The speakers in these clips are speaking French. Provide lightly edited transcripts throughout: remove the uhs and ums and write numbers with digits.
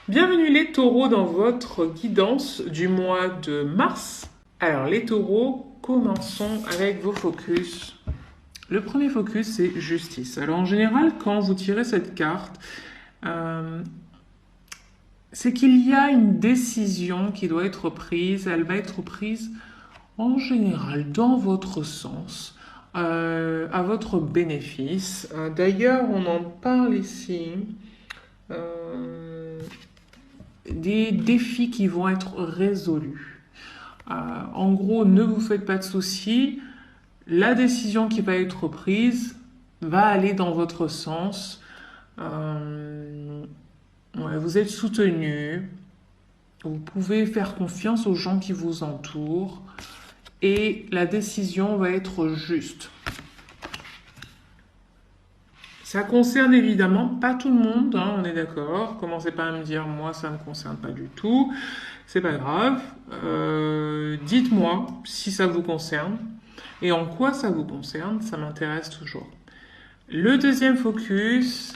Bienvenue les taureaux dans votre guidance du mois de mars. Alors les taureaux, commençons avec vos focus. Le premier focus, c'est justice. Alors en général, quand vous tirez cette carte, euh, c'est qu'il y a une décision qui doit être prise. Elle va être prise en général dans votre sens, à votre bénéfice. D'ailleurs, on en parle ici. Euh, des défis qui vont être résolus. En gros, ne vous faites pas de soucis. La décision qui va être prise va aller dans votre sens. Ouais, vous êtes soutenu. Vous pouvez faire confiance aux gens qui vous entourent. Et la décision va être juste. Ça concerne évidemment pas tout le monde, hein, on est d'accord. Commencez pas à me dire, moi, ça me concerne pas du tout. C'est pas grave. Dites-moi si ça vous concerne et en quoi ça vous concerne, ça m'intéresse toujours. Le deuxième focus,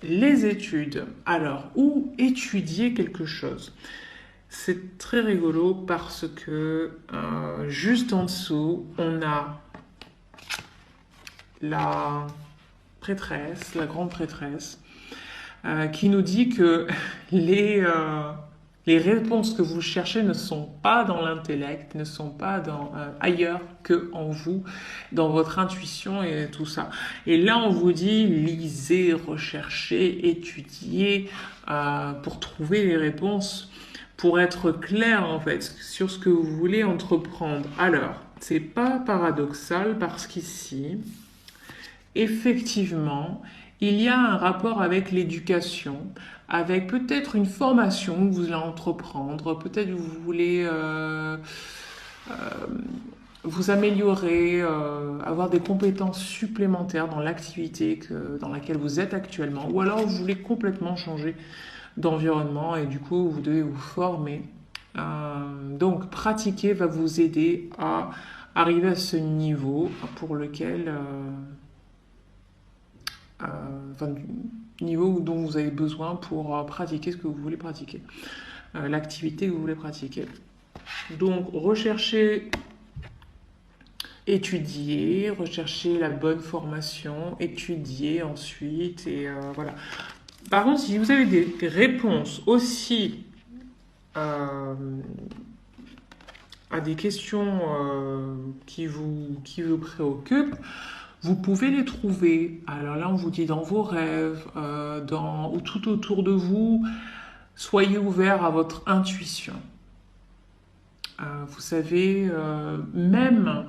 les études. Alors, où étudier quelque chose? C'est très rigolo parce que juste en dessous, on a la prêtresse, la grande prêtresse, qui nous dit que les réponses que vous cherchez ne sont pas dans l'intellect, ne sont pas ailleurs que en vous, dans votre intuition et tout ça. Et là, on vous dit, lisez, recherchez, étudiez pour trouver les réponses, pour être clair en fait sur ce que vous voulez entreprendre. Alors, c'est pas paradoxal parce qu'ici, effectivement, il y a un rapport avec l'éducation, avec peut-être une formation que vous allez entreprendre, peut-être que vous voulez euh, vous améliorer, avoir des compétences supplémentaires dans l'activité dans laquelle vous êtes actuellement, ou alors vous voulez complètement changer d'environnement et du coup vous devez vous former. Donc pratiquer va vous aider à arriver à ce niveau pour lequel enfin, du niveau dont vous avez besoin pour pratiquer ce que vous voulez pratiquer, l'activité que vous voulez pratiquer. Donc, recherchez, étudier, rechercher la bonne formation, étudier ensuite, et voilà. Par contre, si vous avez des réponses aussi à des questions qui vous préoccupent, vous pouvez les trouver. Alors là, on vous dit dans vos rêves, ou tout autour de vous. Soyez ouvert à votre intuition. Vous savez, même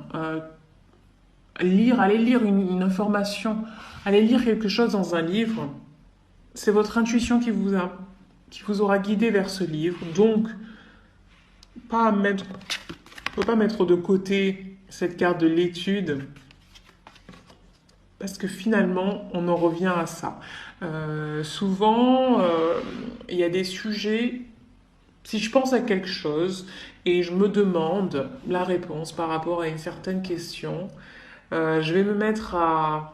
allez lire une information, allez lire quelque chose dans un livre. C'est votre intuition qui vous aura guidé vers ce livre. Donc, pas mettre, on ne peut pas mettre de côté cette carte de l'étude parce que finalement, on en revient à ça. Souvent, il y a des sujets, si je pense à quelque chose et je me demande la réponse par rapport à une certaine question, je vais me mettre à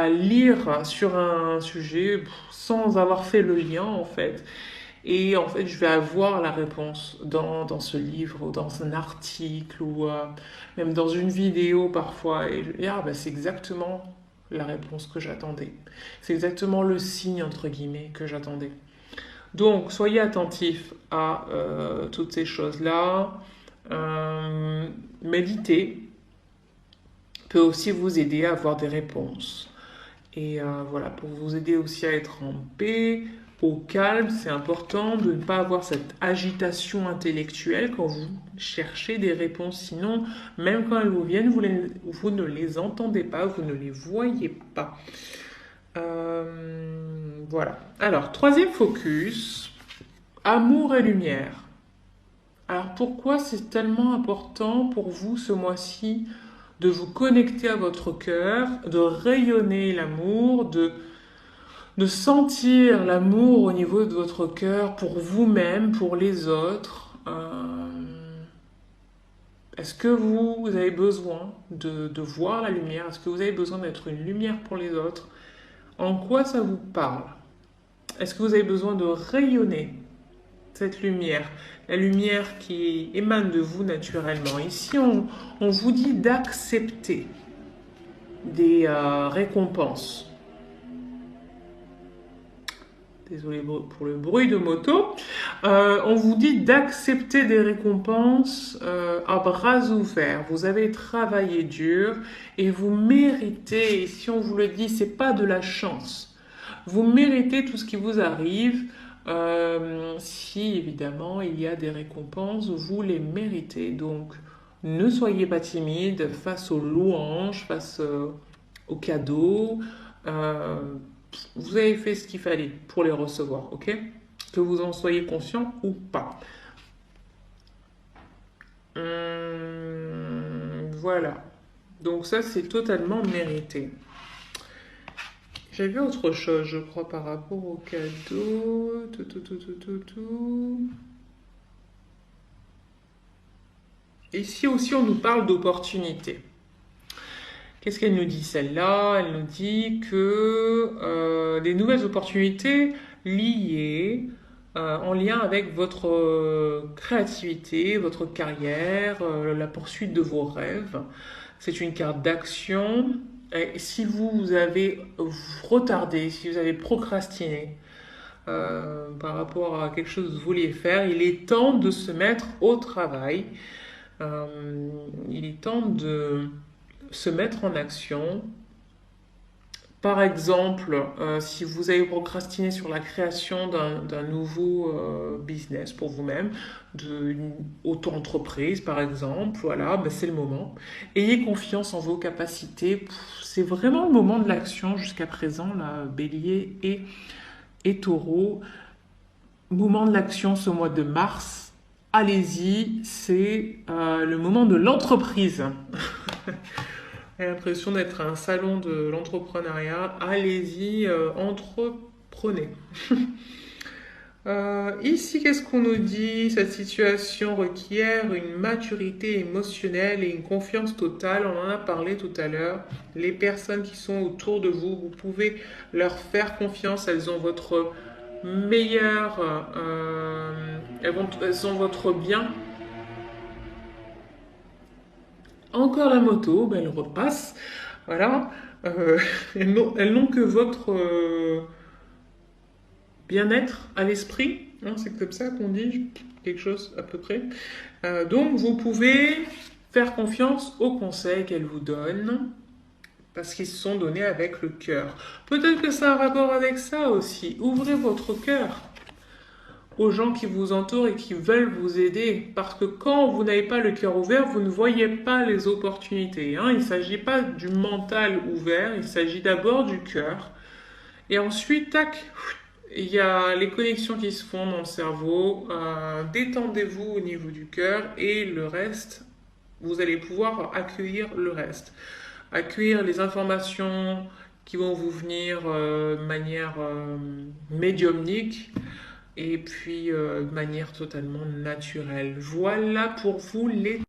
lire sur un sujet sans avoir fait le lien en fait. Et en fait, je vais avoir la réponse dans ce livre, ou dans un article, ou même dans une vidéo parfois. Et je vais dire, ah, bah, c'est exactement la réponse que j'attendais. C'est exactement le signe, entre guillemets, que j'attendais. Donc, soyez attentifs à toutes ces choses-là. Méditer peut aussi vous aider à avoir des réponses. Et voilà, pour vous aider aussi à être en paix, au calme, c'est important de ne pas avoir cette agitation intellectuelle quand vous cherchez des réponses. Sinon, même quand elles vous viennent, vous ne les entendez pas, vous ne les voyez pas. Voilà. Alors, troisième focus, amour et lumière. Alors, pourquoi c'est tellement important pour vous ce mois-ci de vous connecter à votre cœur, de rayonner l'amour, de sentir l'amour au niveau de votre cœur pour vous-même, pour les autres. Est-ce que vous avez besoin de voir la lumière? Est-ce que vous avez besoin d'être une lumière pour les autres? En quoi ça vous parle? Est-ce que vous avez besoin de rayonner cette lumière, la lumière qui émane de vous naturellement? Ici, on vous dit d'accepter des récompenses. Désolé pour le bruit de moto. On vous dit d'accepter des récompenses à bras ouverts. Vous avez travaillé dur et vous méritez, et si on vous le dit, c'est pas de la chance. Vous méritez tout ce qui vous arrive. Si évidemment il y a des récompenses, vous les méritez. Donc ne soyez pas timide face aux louanges, face aux cadeaux. Euh, vous avez fait ce qu'il fallait pour les recevoir, ok? Que vous en soyez conscient ou pas. Voilà. Donc ça, c'est totalement mérité. J'avais autre chose, je crois, par rapport au cadeau. Ici aussi, on nous parle d'opportunités. Qu'est-ce qu'elle nous dit celle-là? Elle nous dit que des nouvelles opportunités liées, en lien avec votre créativité, votre carrière, la poursuite de vos rêves. C'est une carte d'action. Et si vous avez retardé, si vous avez procrastiné par rapport à quelque chose que vous vouliez faire, il est temps de se mettre au travail. Il est temps de se mettre en action. Par exemple, si vous avez procrastiné sur la création d'un nouveau business pour vous-même, d'une auto-entreprise par exemple, voilà, ben c'est le moment. Ayez confiance en vos capacités. C'est vraiment le moment de l'action jusqu'à présent, là, Bélier et Taureau. Moment de l'action ce mois de mars. Allez-y, c'est le moment de l'entreprise. J'ai l'impression d'être un salon de l'entrepreneuriat. Allez-y, entreprenez. Ici, qu'est-ce qu'on nous dit? Cette situation requiert une maturité émotionnelle et une confiance totale. On en a parlé tout à l'heure. Les personnes qui sont autour de vous, vous pouvez leur faire confiance. Elles ont votre meilleur... elles ont votre bien. Encore la moto, ben elle repasse. Voilà. Elles n'ont que votre bien-être à l'esprit. Hein, c'est comme ça qu'on dit, quelque chose à peu près. Donc, vous pouvez faire confiance aux conseils qu'elles vous donnent parce qu'ils se sont donnés avec le cœur. Peut-être que ça a un rapport avec ça aussi. Ouvrez votre cœur aux gens qui vous entourent et qui veulent vous aider. Parce que quand vous n'avez pas le cœur ouvert, vous ne voyez pas les opportunités. Hein. Il ne s'agit pas du mental ouvert, il s'agit d'abord du cœur. Et ensuite, tac, il y a les connexions qui se font dans le cerveau. Détendez-vous au niveau du cœur et le reste, vous allez pouvoir accueillir le reste. Accueillir les informations qui vont vous venir de manière médiumnique et puis de manière totalement naturelle. Voilà pour vous les